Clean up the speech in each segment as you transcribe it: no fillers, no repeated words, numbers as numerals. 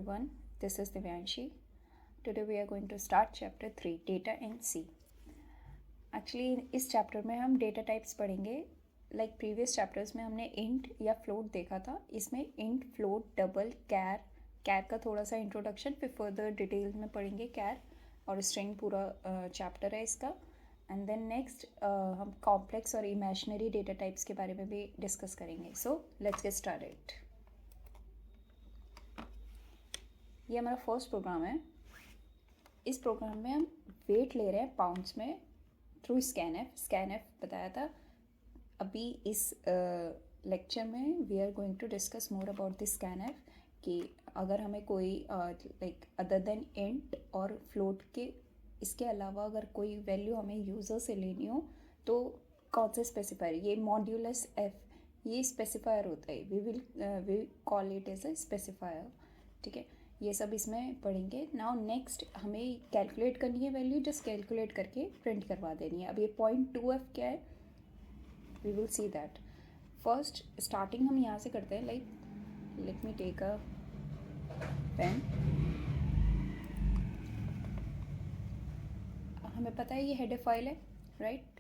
everyone, this is Divyanshi. Today we are going to start chapter 3, Data in C. Actually इस chapter में हम data types पढ़ेंगे. Like previous chapters में हमने int या float देखा था. इसमें इंट, फ्लोट, डबल, कैर का थोड़ा सा इंट्रोडक्शन, फिर फर्दर डिटेल में पढ़ेंगे कैर और स्ट्रिंग. पूरा चैप्टर है इसका. एंड देन नेक्स्ट हम कॉम्प्लेक्स और इमेजिनरी डेटा टाइप्स के बारे में भी डिस्कस करेंगे. So let's get started. ये हमारा फर्स्ट प्रोग्राम है. इस प्रोग्राम में हम वेट ले रहे हैं पाउंड्स में थ्रू स्कैनएफ बताया था. अभी इस लेक्चर में we are going to discuss more about this scanf कि अगर हमें कोई लाइक अदर देन इंट और फ्लोट के इसके अलावा अगर कोई वैल्यू हमें यूज़र से लेनी हो तो कौन से स्पेसिफायर, ये मॉड्यूलस एफ ये स्पेसिफायर होता है. We call it as a specifier. ठीक है, ये सब इसमें पढ़ेंगे. नाउ नेक्स्ट हमें कैलकुलेट करनी है वैल्यू. जस्ट कैलकुलेट करके प्रिंट करवा देनी है. अब ये 0.2f क्या है, we will see that. First starting हम यहाँ से करते हैं. Like let me take a pen. हमें पता है ये हेडर फाइल है, राइट.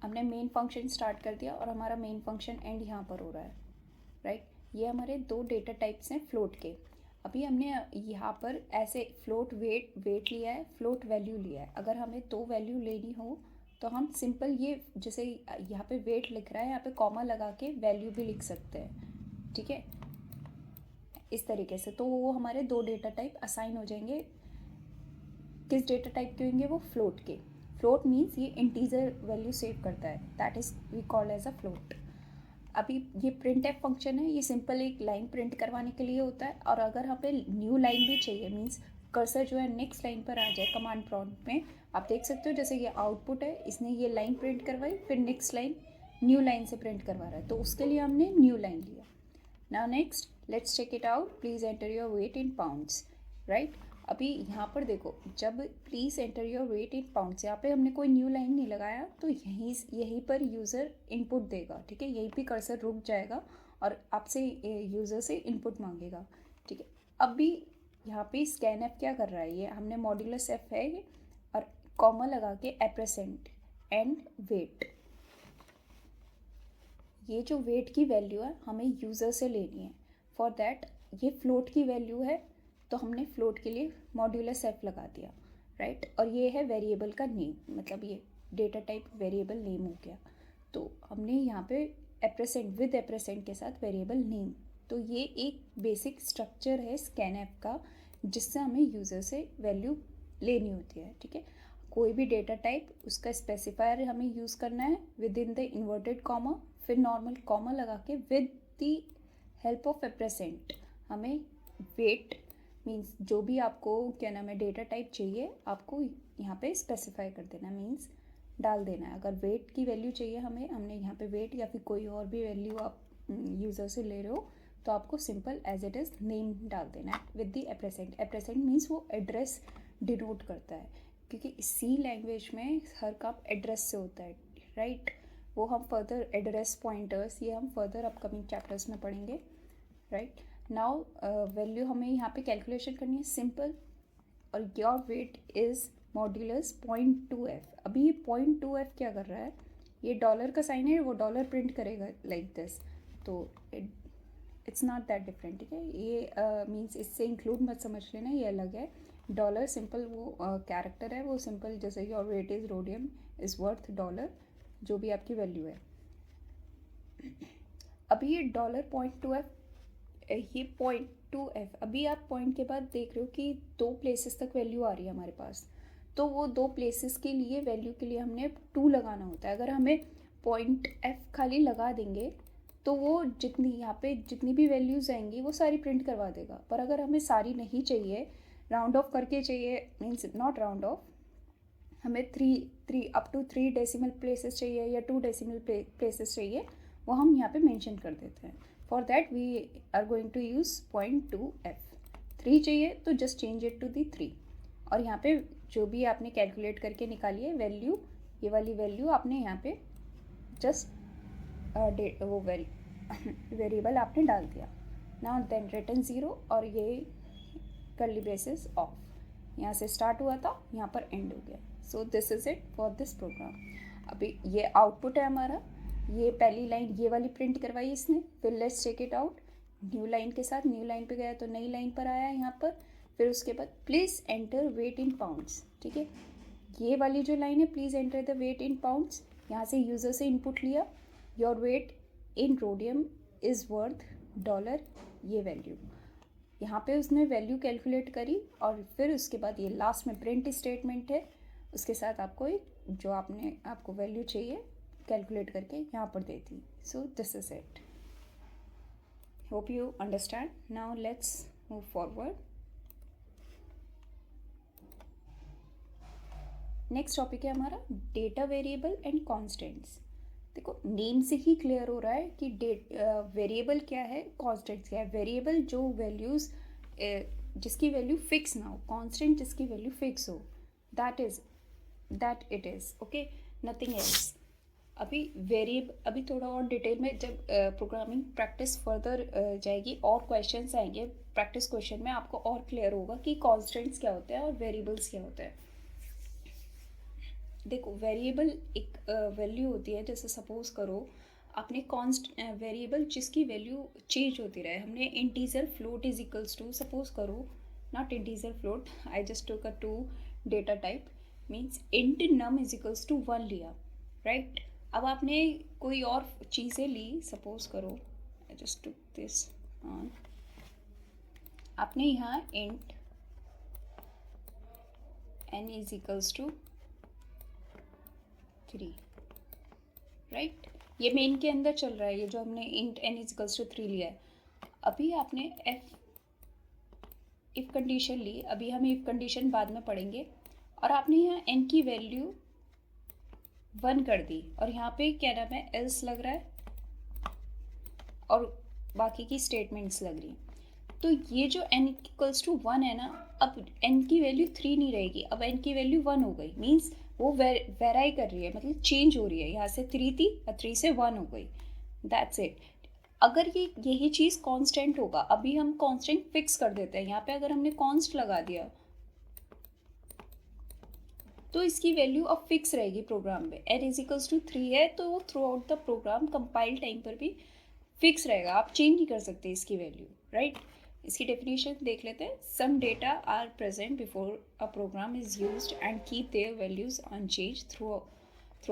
हमने मेन फंक्शन स्टार्ट कर दिया और हमारा मेन फंक्शन एंड यहाँ पर हो रहा है, राइट. ये हमारे दो डेटा टाइप्स हैं फ्लोट के. अभी हमने यहाँ पर ऐसे फ्लोट वेट लिया है, फ्लोट वैल्यू लिया है. अगर हमें दो वैल्यू लेनी हो तो हम सिंपल ये जैसे यहाँ पे वेट लिख रहा है, यहाँ पे कॉमा लगा के वैल्यू भी लिख सकते हैं. ठीक है, इस तरीके से. तो वो हमारे दो डेटा टाइप असाइन हो जाएंगे. किस डेटा टाइप के होंगे वो? फ्लोट के. फ्लोट मीन्स ये इंटीजर वैल्यू सेव करता है, that is we call as a float. अभी ये प्रिंट एफ फंक्शन है, ये सिंपल एक लाइन प्रिंट करवाने के लिए होता है. और अगर हमें न्यू लाइन भी चाहिए, मीन्स कर्सर जो है नेक्स्ट लाइन पर आ जाए कमांड प्रॉम्प्ट में, आप देख सकते हो जैसे ये आउटपुट है, इसने ये लाइन प्रिंट करवाई, फिर नेक्स्ट लाइन न्यू लाइन से प्रिंट करवा रहा है, तो उसके लिए हमने न्यू लाइन लिया. Now next let's check it out. Please enter your weight in pounds, right. अभी यहाँ पर देखो, जब please enter your weight in pounds, यहाँ पे हमने कोई न्यू लाइन नहीं लगाया, तो यहीं पर यूज़र इनपुट देगा. ठीक है, यहीं पे कर्सर रुक जाएगा और आपसे यूज़र से इनपुट मांगेगा. ठीक है, अभी यहाँ पे स्कैनएफ क्या कर रहा है, ये हमने मॉड्यूलस एफ है ये, और कॉमा लगा के एप्रेसेंट एंड वेट. ये जो वेट की वैल्यू है हमें यूज़र से लेनी है. फॉर दैट ये फ्लोट की वैल्यू है, तो हमने फ्लोट के लिए मॉड्यूलस एफ लगा दिया, राइट. और ये है वेरिएबल का नेम, मतलब ये डेटा टाइप वेरिएबल नेम हो गया. तो हमने यहाँ पे एप्रेसेंट विद एप्रेसेंट के साथ वेरिएबल नेम. तो ये एक बेसिक स्ट्रक्चर है स्कैनएफ का, जिससे हमें यूज़र से वैल्यू लेनी होती है. ठीक है, कोई भी डेटा टाइप उसका स्पेसिफायर हमें यूज़ करना है with in the inverted comma, फिर नॉर्मल कॉमा लगा के विद द हेल्प ऑफ एप्रेसेंट हमें वेट मीन्स जो भी आपको क्या नाम है डेटा टाइप चाहिए आपको यहाँ पे स्पेसिफाई कर देना, मीन्स डाल देना है. अगर वेट की वैल्यू चाहिए हमने यहाँ पे वेट या फिर कोई और भी वैल्यू आप यूज़र से ले रहे हो, तो आपको simple as it is name डाल देना है with the ampersand. Ampersand means वो एड्रेस डिनोट करता है, क्योंकि सी लैंग्वेज में हर काम एड्रेस से होता है, राइट. वो हम फर्दर एड्रेस पॉइंटर्स ये हम फर्दर अपकमिंग चैप्टर्स में पढ़ेंगे, राइट. नाउ वैल्यू हमें यहाँ पे कैलकुलेशन करनी है सिंपल, और your weight is modulus 0.2f. अभी ये 0.2f क्या कर रहा है, ये डॉलर का साइन है, वो डॉलर प्रिंट करेगा लाइक दिस. तो इट्स नॉट दैट डिफरेंट. ठीक है, ये मीन्स इससे इंक्लूड मत समझ लेना, ये अलग है. डॉलर सिंपल वो कैरेक्टर है, वो सिंपल जैसे your weight is rhodium is worth dollar, जो भी आपकी वैल्यू है. अभी ये $0.2f, ये 0.2f. अभी आप पॉइंट के बाद देख रहे हो कि दो प्लेसेस तक वैल्यू आ रही है हमारे पास, तो वो दो प्लेसेस के लिए वैल्यू के लिए हमने 2 लगाना होता है. अगर हमें .f खाली लगा देंगे तो वो जितनी यहाँ पे जितनी भी वैल्यूज़ आएंगी वो सारी प्रिंट करवा देगा. पर अगर हमें सारी नहीं चाहिए, राउंड ऑफ करके चाहिए, मीन्स नॉट राउंड ऑफ, हमें 3 अप टू 3 डेसिमल प्लेसेस चाहिए या 2 डेसिमल प्लेसेस चाहिए, वो हम यहाँ पे मेंशन कर देते हैं. For that we are going to use 0.2f. 3 चाहिए तो just change it to the 3. और यहाँ पे जो भी आपने कैलकुलेट करके निकाली है वैल्यू, ये वाली वैल्यू आपने यहाँ पे जस्ट वो वेरिएबल आपने डाल दिया. नाउ देन रिटर्न 0, और ये कर्ली ब्रेसेस ऑफ, यहाँ से स्टार्ट हुआ था, यहाँ पर एंड हो गया. So this is it for this program. अभी ये आउटपुट है हमारा, ये पहली लाइन ये वाली प्रिंट करवाई इसने, फिर let's check it out, new line के साथ न्यू लाइन पे गया तो नई लाइन पर आया यहाँ पर, फिर उसके बाद please enter weight in pounds. ठीक है, ये वाली जो लाइन है please enter the weight in pounds, यहाँ से यूज़र से इनपुट लिया, your weight in rhodium is worth $, ये वैल्यू, यहाँ पे उसने वैल्यू कैलकुलेट करी, और फिर उसके बाद ये लास्ट में प्रिंट स्टेटमेंट है, उसके साथ आपको एक जो आपको वैल्यू चाहिए कैलकुलेट करके यहाँ पर दे दी. So this is it. Hope you understand. Now let's move forward. Next topic है हमारा डेटा वेरिएबल एंड कॉन्स्टेंट्स. देखो नेम से ही क्लियर हो रहा है कि वेरिएबल क्या है, कॉन्स्टेंट्स क्या है. वेरिएबल जो वैल्यूज़ जिसकी वैल्यू फिक्स ना हो, कॉन्स्टेंट जिसकी वैल्यू फिक्स हो, that it is okay, nothing else. अभी थोड़ा और डिटेल में जब प्रोग्रामिंग प्रैक्टिस फर्दर जाएगी और क्वेश्चंस आएंगे प्रैक्टिस क्वेश्चन में, आपको और क्लियर होगा कि कॉन्स्टेंट्स क्या होते हैं और वेरिएबल्स क्या होते हैं. देखो वेरिएबल एक वैल्यू होती है, जैसे सपोज करो आपने वेरिएबल जिसकी वैल्यू चेंज होती रहे, हमने integer float is equals to, suppose करो not integer float, I just took a 2 data type, means int num is equals to 1 लिया, राइट. अब आपने कोई और चीज़ें ली, सपोज करो I just took this on, आपने यहाँ int n is equals to 3, right. ये मेन के अंदर चल रहा है, ये जो हमने int n is equals to 3 लिया है. अभी आपने इफ कंडीशन ली, अभी हम इफ कंडीशन बाद में पढ़ेंगे, और आपने यहाँ n की वैल्यू 1 कर दी, और यहाँ पे क्या नाम है एल्स लग रहा है, और बाकी की स्टेटमेंट्स लग रही हैं. तो ये जो n इक्वल्स टू 1 है ना, अब n की वैल्यू 3 नहीं रहेगी, अब n की वैल्यू 1 हो गई, मीन्स वो वेराई कर रही है, मतलब चेंज हो रही है. यहाँ से 3 थी और 3 से 1 हो गई, दैट्स इट. अगर यही चीज़ कांस्टेंट होगा, अभी हम कांस्टेंट फिक्स कर देते हैं, यहाँ पे अगर हमने कॉन्स्ट लगा दिया तो इसकी वैल्यू अब फिक्स रहेगी प्रोग्राम में. n इज इक्वल्स टू 3 है तो वो through out the program compile time पर भी फिक्स रहेगा, आप चेंज नहीं कर सकते इसकी वैल्यू, राइट. इसकी डेफिनेशन देख लेते हैं. Some data are present before a program is used and keep their values unchange through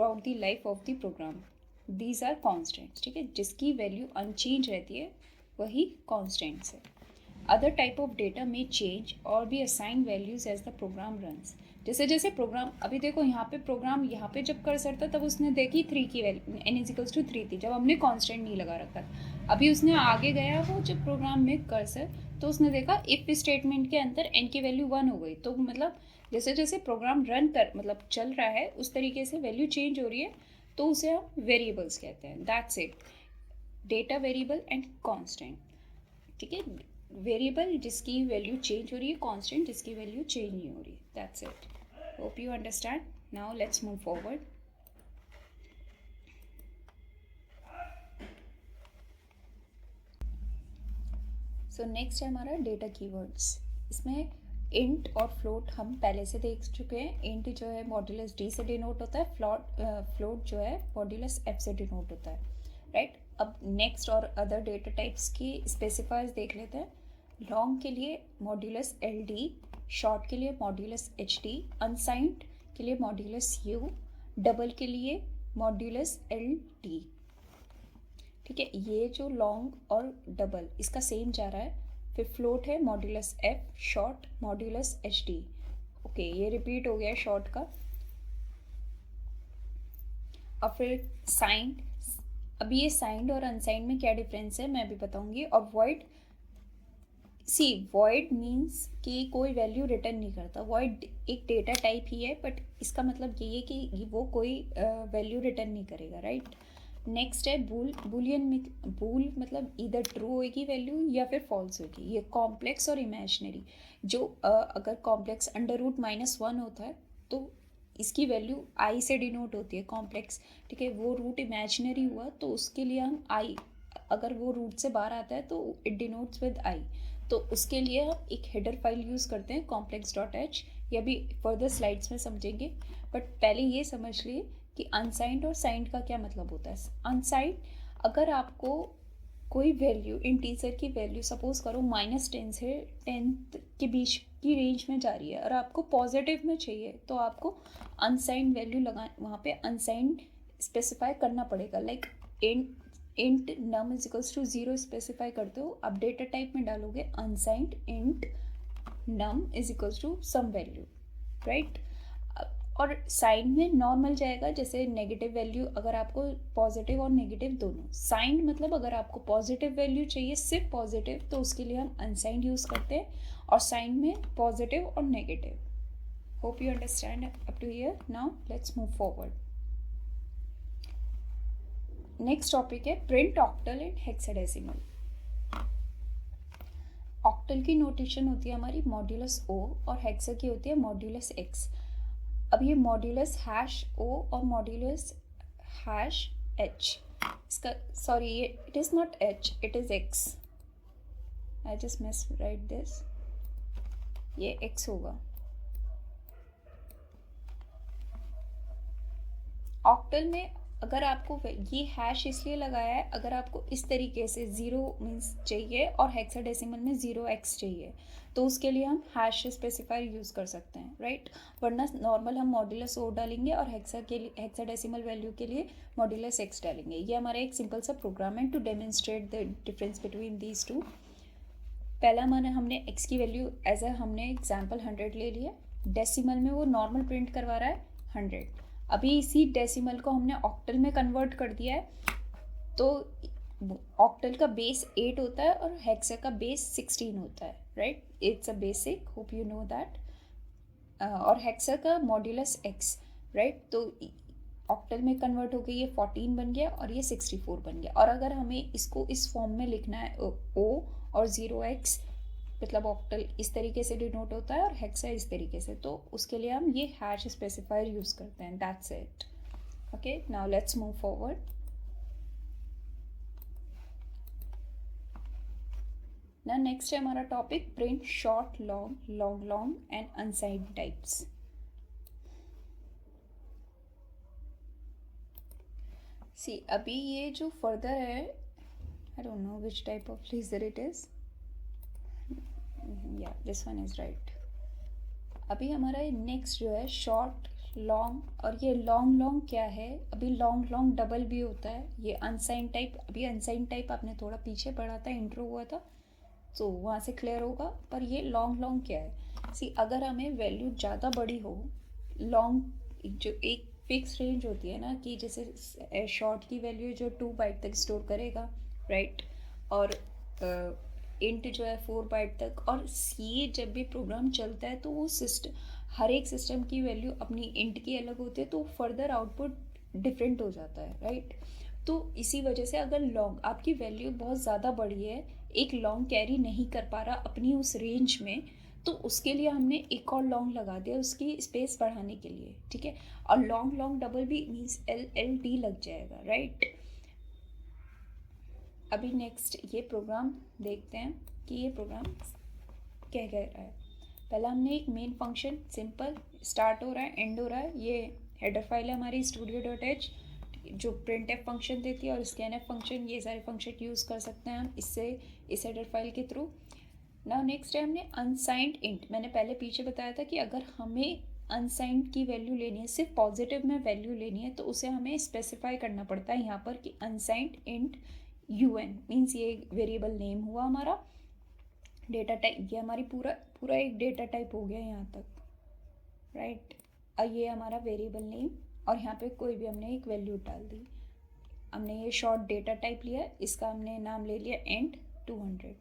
out the life of the program. These are constants. ठीक है, जिसकी वैल्यू अनचेंज रहती है वही कॉन्स्टेंट्स है. अदर टाइप ऑफ डेटा में change और भी assign values as the program runs. जैसे जैसे प्रोग्राम, अभी देखो यहाँ पे प्रोग्राम, यहाँ पे जब कर्सर था तब उसने देखी 3 की value n is equals to 3 थी, जब हमने कांस्टेंट नहीं लगा रखा. अभी उसने आगे गया वो जब प्रोग्राम में कर्सर, तो उसने देखा इफ स्टेटमेंट के अंदर n की वैल्यू 1 हो गई. तो मतलब जैसे जैसे प्रोग्राम रन कर मतलब चल रहा है उस तरीके से वैल्यू चेंज हो रही है, तो उसे हम वेरिएबल्स कहते हैं. That's it, data variable and constant. ठीक है, वेरिएबल जिसकी वैल्यू चेंज हो रही है, कांस्टेंट जिसकी वैल्यू चेंज नहीं हो रही. That's it. Hope you understand. Now let's move forward. So next है हमारा डेटा कीवर्ड्स. इसमें इंट और फ्लोट हम पहले से देख चुके हैं. इंट जो है मॉड्यूलस डी से डिनोट होता है, फ्लोट जो है मॉड्यूलस एफ से डिनोट होता है, राइट. अब नेक्स्ट और अदर डेटा टाइप्स की स्पेसिफायर्स देख लेते हैं. लॉन्ग के लिए मॉड्यूलस एल डी, शॉर्ट के लिए मॉड्यूलस एच डी, अनसाइंड के लिए मॉड्यूलस यू, डबल के लिए मॉड्यूलस एल टी. ठीक है, ये जो लॉन्ग और डबल इसका सेम जा रहा है. फिर फ्लोट है modulus F, short modulus H D. Okay, ये रिपीट हो गया शॉर्ट का. और फिर साइंड. अभी ये साइंड और अनसाइंड में क्या डिफरेंस है मैं भी बताऊंगी. और वॉइड, सी वॉइड मीन्स कि कोई वैल्यू रिटर्न नहीं करता. वॉइड एक डेटा टाइप ही है, बट इसका मतलब ये है कि वो कोई वैल्यू रिटर्न नहीं करेगा, राइट. नेक्स्ट है बूल. बुलियन में बूल मतलब इधर ट्रू होगी वैल्यू या फिर फॉल्स होगी. ये कॉम्प्लेक्स और इमेजिनरी. जो अगर कॉम्प्लेक्स √-1 होता है तो इसकी वैल्यू आई से डिनोट होती है, कॉम्प्लेक्स. ठीक है, वो रूट इमेजिनरी हुआ तो उसके लिए हम आई, अगर वो रूट से बाहर आता है तो इट डिनोट्स विद आई. तो उसके लिए हम एक हेडर फाइल यूज़ करते हैं complex.h। ये अभी फर्दर स्लाइड्स में समझेंगे, बट पहले ये समझ लिए कि अनसाइंड और साइंड का क्या मतलब होता है। अनसाइंड, अगर आपको कोई वैल्यू, इंटीजर की वैल्यू सपोज करो -10 से 10 के बीच की रेंज में जा रही है और आपको पॉजिटिव में चाहिए, तो आपको अनसाइंड वैल्यू लगा, वहाँ पे अनसाइंड स्पेसिफाई करना पड़ेगा। Like int num is equals to 0 specify करते हो, आप डेटा टाइप में डालोगे unsigned int num is equals to some value, right. और साइन में नॉर्मल जाएगा, जैसे नेगेटिव वैल्यू, अगर आपको पॉजिटिव और नेगेटिव दोनों। साइन मतलब अगर आपको पॉजिटिव वैल्यू चाहिए, सिर्फ पॉजिटिव, तो उसके लिए हम अनसाइंड यूज़ करते हैं, और साइन में पॉजिटिव और negative. Hope you understand up to here. Now let's move forward. Next topic है print octal and hexadecimal. Octal की नोटेशन होती है हमारी मॉड्यूलस ओ, और हेक्सा की होती है मॉड्यूलस एक्स। अब ये मॉड्यूलस हैश ओ और मॉड्यूलस हैश एच, इसका सॉरी ये it is not H, it is x. I just miss right this, ये एक्स होगा। ऑक्टल में अगर आपको ये हैश इसलिए लगाया है, अगर आपको इस तरीके से 0 मीन्स चाहिए और हेक्साडेसिमल में 0x चाहिए, तो उसके लिए हम हैश स्पेसिफायर यूज़ कर सकते हैं, राइट। वरना नॉर्मल हम मॉड्यूलस ओ डालेंगे और हेक्साडेसिमल वैल्यू के लिए मॉड्यूलस एक्स डालेंगे। ये हमारा एक सिंपल सा प्रोग्राम है to demonstrate the difference between these two. पहला हमने एक्स की वैल्यू एज अ हमने एग्जाम्पल 100 ले लिया, डेसिमल में वो नॉर्मल प्रिंट करवा रहा है 100। अभी इसी डेसिमल को हमने ऑक्टल में कन्वर्ट कर दिया है, तो ऑक्टल का बेस 8 होता है और हेक्सा का बेस 16 होता है, right. It's a basic, hope you know that. और हेक्सा का मॉड्यूलस एक्स, राइट। तो ऑक्टल में कन्वर्ट होकर ये 14 बन गया और ये 64 बन गया। और अगर हमें इसको इस फॉर्म में लिखना है ओ और 0x, मतलब ऑक्टल इस तरीके से डिनोट होता है और हेक्सा इस तरीके से, तो उसके लिए हम ये हैश स्पेसिफायर यूज़ करते हैं। That's it. Okay, now let's move forward. ना नेक्स्ट है हमारा topic print short, long, long long and unsigned types. See अभी ये जो फर्दर है, I don't know which type of ledger it is, या दिस वन इज़ राइट। अभी हमारा नेक्स्ट जो है शॉर्ट, लॉन्ग, और ये लॉन्ग लॉन्ग क्या है, अभी लॉन्ग लॉन्ग डबल भी होता है। ये अनसाइंड टाइप, अभी अनसाइंड टाइप आपने थोड़ा पीछे पढ़ा था, इंट्रो हुआ था, तो वहाँ से क्लियर होगा। पर ये लॉन्ग लॉन्ग क्या है, सी अगर हमें वैल्यू ज़्यादा बड़ी हो, लॉन्ग जो एक फिक्स रेंज होती है ना, कि जैसे शॉर्ट की वैल्यू जो 2 बाइट तक स्टोर करेगा, राइट, और इंट जो है 4 बाइट तक। और ये जब भी प्रोग्राम चलता है तो वो सिस्टम, हर एक सिस्टम की वैल्यू अपनी इंट की अलग होती है, तो फर्दर आउटपुट डिफरेंट हो जाता है, राइट। तो इसी वजह से अगर लॉन्ग आपकी वैल्यू बहुत ज़्यादा बड़ी है, एक लॉन्ग कैरी नहीं कर पा रहा अपनी उस रेंज में, तो उसके लिए हमने एक और लॉन्ग लगा दिया उसकी स्पेस बढ़ाने के लिए, ठीक है। और लॉन्ग लॉन्ग डबल भी मीन्स LLD लग जाएगा, राइट। अभी नेक्स्ट ये प्रोग्राम देखते हैं कि ये प्रोग्राम क्या कह रहा है। पहला हमने एक मेन फंक्शन सिंपल स्टार्ट हो रहा है, एंड हो रहा है, ये हेडर फाइल है हमारी studio.h जो printf फंक्शन देती है, और scanf फंक्शन, ये सारे फंक्शन यूज़ कर सकते हैं हम इससे, इस हेडर फाइल के थ्रू। नाउ नेक्स्ट है हमने अनसाइंड इंट। मैंने पहले पीछे बताया था कि अगर हमें अनसाइंड की वैल्यू लेनी है, सिर्फ पॉजिटिव में वैल्यू लेनी है, तो उसे हमें स्पेसिफाई करना पड़ता है यहाँ पर कि अनसाइंड इंट UN मीन्स ये वेरिएबल नेम हुआ हमारा डेटा टाइप, ये हमारी पूरा एक डेटा टाइप हो गया यहाँ तक, राइट। और ये हमारा वेरिएबल नेम, और यहाँ पे कोई भी हमने एक वैल्यू डाल दी। हमने ये शॉर्ट डेटा टाइप लिया, इसका हमने नाम ले लिया एंड 200।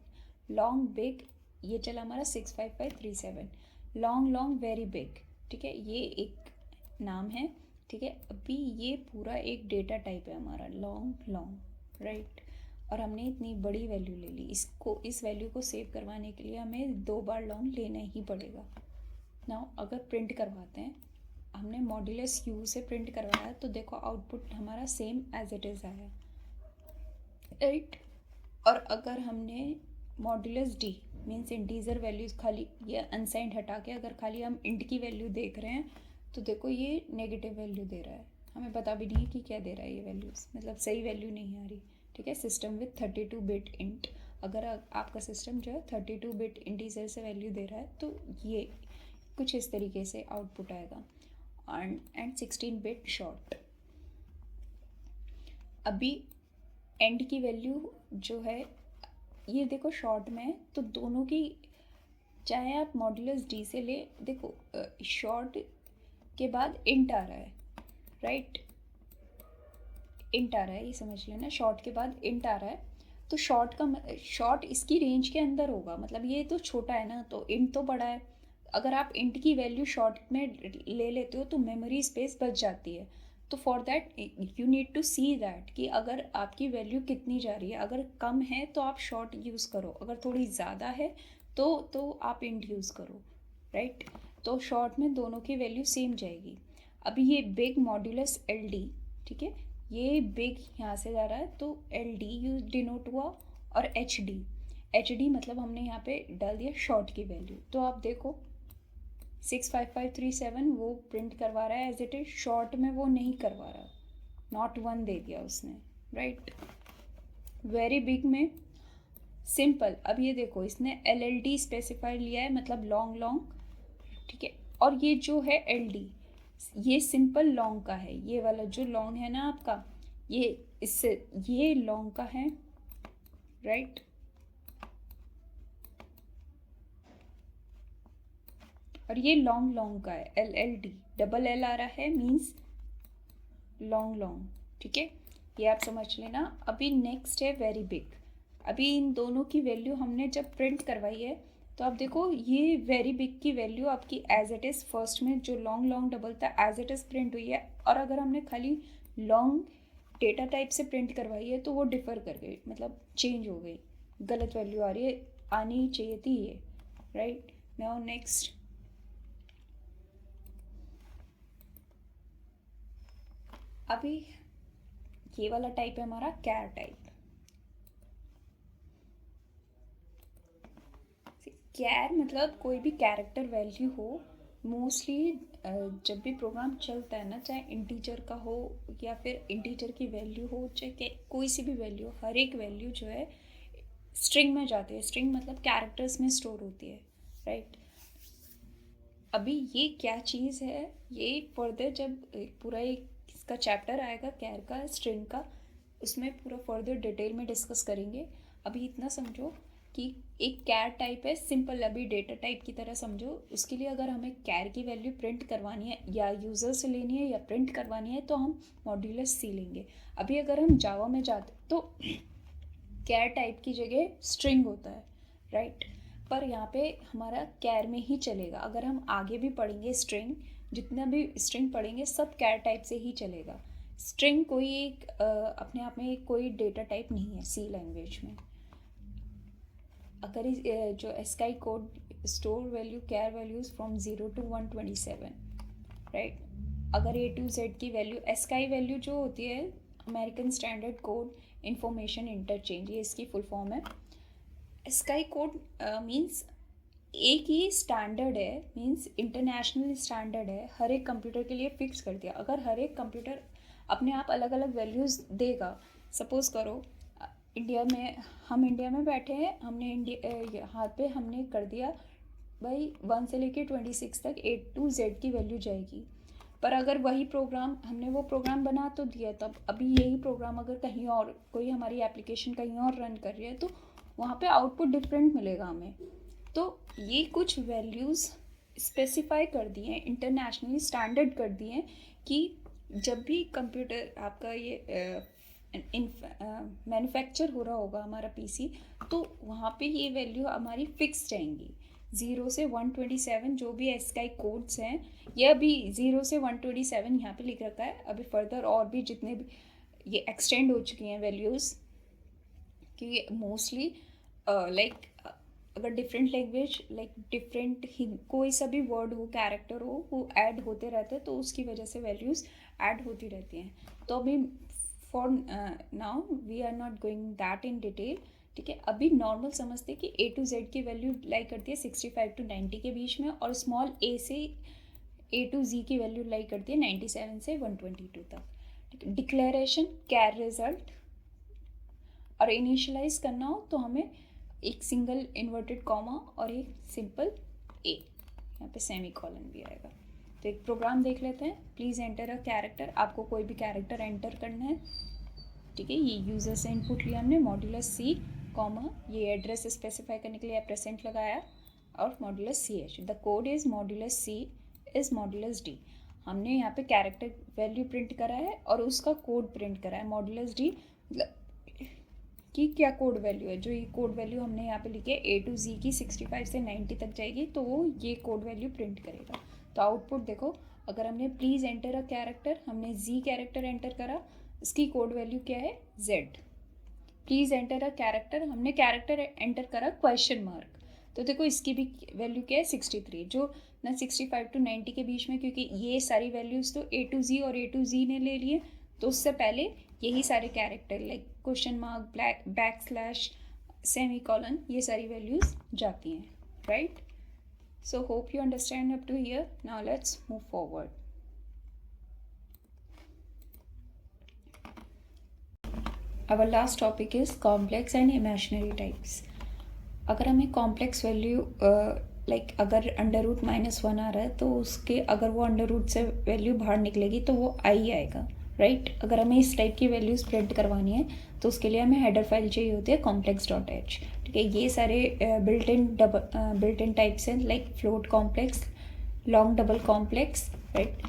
लॉन्ग बिग, ये चला हमारा 65537। लॉन्ग लॉन्ग वेरी बिग, ठीक है, ये एक नाम है, ठीक है। अभी ये पूरा एक डेटा टाइप है हमारा लॉन्ग लॉन्ग, राइट। और हमने इतनी बड़ी वैल्यू ले ली, इसको इस वैल्यू को सेव करवाने के लिए हमें 2 बार लॉन्ग लेना ही पड़ेगा। नाउ अगर प्रिंट करवाते हैं, हमने मॉड्यूलस U से प्रिंट करवाया, तो देखो आउटपुट हमारा सेम एज इट इज़ आया, राइट। और अगर हमने modulus D means integer values, खाली ये अनसाइंड हटा के अगर खाली हम इंट की वैल्यू देख रहे हैं तो देखो ये नेगेटिव वैल्यू दे रहा है, हमें पता भी नहीं है कि क्या दे रहा है ये वैल्यूज़, मतलब सही वैल्यू नहीं आ रही। ठीक है, सिस्टम विथ 32 बिट इंट, अगर आपका सिस्टम जो है 32 बिट इंटीजर से वैल्यू दे रहा है तो ये कुछ इस तरीके से आउटपुट आएगा। And 16 bit short. अभी एंड की वैल्यू जो है ये देखो शॉर्ट में है, तो दोनों की चाहे आप मॉड्यूलस डी से ले, देखो शॉर्ट के बाद इंट आ रहा है, राइट, इंट आ रहा है, ये समझ लेना, शॉर्ट के बाद इंट आ रहा है, तो शॉर्ट इसकी रेंज के अंदर होगा, मतलब ये तो छोटा है ना, तो इंट तो बड़ा है। अगर आप इंट की वैल्यू शॉर्ट में ले लेते हो तो मेमोरी स्पेस बच जाती है। तो for that you need to see that कि अगर आपकी वैल्यू कितनी जा रही है, अगर कम है तो आप शॉर्ट यूज़ करो, अगर थोड़ी ज़्यादा है तो आप इंट यूज़ करो, राइट। तो शॉर्ट में दोनों की वैल्यू सेम जाएगी। अभी ये बिग मॉड्यूलस एल डी, ठीक है, ये बिग यहाँ से जा रहा है तो एल डी यू डिनोट हुआ, और एच डी मतलब हमने यहाँ पे डाल दिया शॉर्ट की वैल्यू। तो आप देखो 65537 वो प्रिंट करवा रहा है एज इट इज, शॉर्ट में वो नहीं करवा रहा, नॉट 1 दे दिया उसने, राइट। वेरी बिग में सिंपल, अब ये देखो इसने एल एल डी स्पेसिफाई लिया है, मतलब लॉन्ग लॉन्ग, ठीक है, और ये जो है एल डी ये सिंपल लॉन्ग का है, ये वाला जो लॉन्ग है ना आपका, ये इससे ये लॉन्ग का है, राइट। और ये लॉन्ग लॉन्ग का है, L L D, double L आ रहा है मीन्स लॉन्ग लॉन्ग, ठीक है, ये आप समझ लेना। अभी नेक्स्ट है वेरी बिग। अभी इन दोनों की वैल्यू हमने जब प्रिंट करवाई है तो आप देखो ये वेरी बिग की वैल्यू आपकी एज इट इज़ फर्स्ट में जो लॉन्ग लॉन्ग डबल था एज इट इज़ प्रिंट हुई है, और अगर हमने खाली लॉन्ग डेटा टाइप से प्रिंट करवाई है तो वो डिफ़र कर गई, मतलब चेंज हो गई, गलत वैल्यू आ रही है, आनी ही चाहिए थी ये, राइट। नाउ नेक्स्ट, अभी ये वाला टाइप है हमारा कैर टाइप। कैर मतलब कोई भी कैरेक्टर वैल्यू हो, मोस्टली जब भी प्रोग्राम चलता है ना, चाहे इंटीजर का हो या फिर इंटीजर की वैल्यू हो, चाहे कोई सी भी वैल्यू, हर एक वैल्यू जो है स्ट्रिंग में जाती है, स्ट्रिंग मतलब कैरेक्टर्स में स्टोर होती है, राइट। अभी ये क्या चीज़ है, ये फर्दर जब पूरा एक इसका चैप्टर आएगा कैर का, स्ट्रिंग का, उसमें पूरा फर्दर डिटेल में डिस्कस करेंगे। अभी इतना समझो कि एक कैर टाइप है सिंपल, अभी डेटा टाइप की तरह समझो, उसके लिए अगर हमें कैर की वैल्यू प्रिंट करवानी है या यूज़र से लेनी है या प्रिंट करवानी है तो हम मॉड्यूलस सी लेंगे। अभी अगर हम जावा में जाते तो कैर टाइप की जगह स्ट्रिंग होता है, राइट, पर यहाँ पे हमारा कैर में ही चलेगा। अगर हम आगे भी पढ़ेंगे स्ट्रिंग, जितना भी स्ट्रिंग पढ़ेंगे सब कैर टाइप से ही चलेगा। स्ट्रिंग कोई एक अपने आप में एक कोई डेटा टाइप नहीं है सी लैंग्वेज में। अगर जो ASCII code store value char values from 0 to 127, right. अगर ए टू जेड की वैल्यू, एस्काई वैल्यू जो होती है American standard code information interchange, ये इसकी फुल फॉर्म है। स्काई कोड मीन्स एक ही स्टैंडर्ड है, मीन्स इंटरनेशनल स्टैंडर्ड है, हर एक कंप्यूटर के लिए फिक्स कर दिया। अगर हर एक कंप्यूटर अपने आप अलग अलग वैल्यूज़ देगा, सपोज करो हम इंडिया में बैठे हैं, हमने यहाँ पे हमने कर दिया भाई 1 से लेके 26 तक A to Z की वैल्यू जाएगी, पर अगर वही प्रोग्राम हमने वो प्रोग्राम बना तो दिया, तब अभी यही प्रोग्राम अगर कहीं और कोई हमारी एप्लीकेशन कहीं और रन कर रही है तो वहाँ पे आउटपुट डिफरेंट मिलेगा हमें। तो ये कुछ वैल्यूज़ स्पेसिफाई कर दिए हैं, इंटरनेशनली स्टैंडर्ड कर दिए हैं कि जब भी कंप्यूटर आपका ये मैन्युफैक्चर हो रहा होगा हमारा पीसी, तो वहाँ पे ये वैल्यू हमारी फिक्स रहेंगी। 0 से 127 जो भी एस्काई कोड्स हैं, ये अभी 0 से 127 यहाँ पे लिख रखा है, अभी फर्दर और भी जितने भी ये एक्सटेंड हो चुकी हैं वैल्यूज़, क्योंकि मोस्टली लाइक अगर डिफरेंट लैंग्वेज लाइक डिफरेंट कोई सा भी वर्ड हो, कैरेक्टर हो, वो ऐड होते रहते हैं, तो उसकी वजह से वैल्यूज़ ऐड होती रहती हैं। तो अभी for now we are not going that in detail, ठीक है। अभी नॉर्मल समझते कि ए टू जेड की वैल्यू लाई करती है 65 to 90 के बीच में, और स्मॉल ए से ए टू जी की वैल्यू लाई करती है 97 से 122 तक, ठीक है। डिक्लेरेशन कैर रिजल्ट और इनिशियलाइज करना हो तो हमें एक सिंगल इन्वर्टेड कॉमा और एक सिंपल ए, यहाँ पे सेमी कॉलन भी आएगा। तो एक प्रोग्राम देख लेते हैं। प्लीज़ एंटर अ कैरेक्टर, आपको कोई भी कैरेक्टर एंटर करना है, ठीक है। ये यूज़र से इनपुट लिया हमने, मॉड्यूलस सी कॉमा, ये एड्रेस स्पेसिफाई करने के लिए % लगाया, और modulus C H. The code is modulus C is modulus D. हमने यहाँ पे कैरेक्टर वैल्यू प्रिंट करा है और उसका कोड प्रिंट करा है। मॉड्यूलस डी कि क्या कोड वैल्यू है, जो ये कोड वैल्यू हमने यहाँ पे लिखी है ए टू जी की 65 से 90 तक जाएगी, तो वो ये कोड वैल्यू प्रिंट करेगा। तो आउटपुट देखो, अगर हमने प्लीज़ एंटर अ कैरेक्टर, हमने जी कैरेक्टर एंटर करा, इसकी कोड वैल्यू क्या है Z. Please enter a character, हमने कैरेक्टर एंटर करा क्वेश्चन मार्क, तो देखो इसकी भी वैल्यू क्या है 63, जो ना 65 to 90 के बीच में, क्योंकि ये सारी वैल्यूज़ तो ए टू जी और ए टू जी ने ले लिए, तो उससे पहले यही सारे character like question mark, back slash, semi colon, ये सारी वैल्यूज़ जाती हैं, right. So hope you understand up to here. Now let's move forward. Our last topic is complex and imaginary types. अगर हमें कॉम्प्लेक्स वैल्यू लाइक अगर under root -1 आ रहा है, तो उसके अगर वो अंडर रूट से वैल्यू बाहर निकलेगी तो वो आई आएगा, राइट। अगर हमें इस टाइप की वैल्यूज़ प्रिंट करवानी है तो उसके लिए हमें हेडर फाइल चाहिए होती है complex.h, ठीक है। ये सारे बिल्ट इन टाइप्स हैं, like float complex, long double complex, right.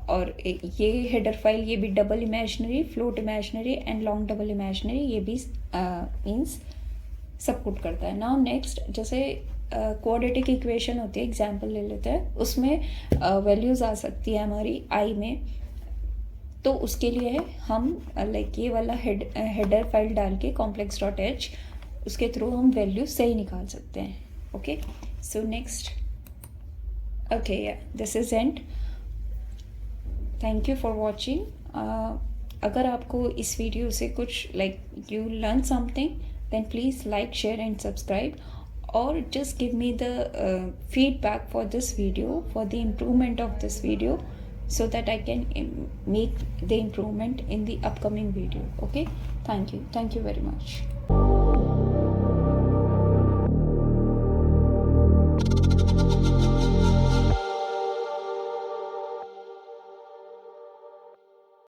और ये हेडर फाइल, ये भी double imaginary, float imaginary and long double imaginary, ये भी मीन्स सपोर्ट करता है। नाउ नेक्स्ट, जैसे क्वाड्रेटिक इक्वेशन होती है, एग्जाम्पल ले लेते हैं, उसमें वैल्यूज़ आ सकती है हमारी आई में, तो उसके लिए हम लाइक ये वाला हेडर फाइल डाल के complex.h, उसके थ्रू हम वैल्यू सही निकाल सकते हैं। ओके, सो नेक्स्ट, ओके या this is end. Thank you for watching. अगर आपको इस वीडियो से कुछ like you learn something, then please like, share and subscribe, or just give me the feedback for this video, for the improvement of this video, so that I can make the improvement in the upcoming video. Okay, thank you very much.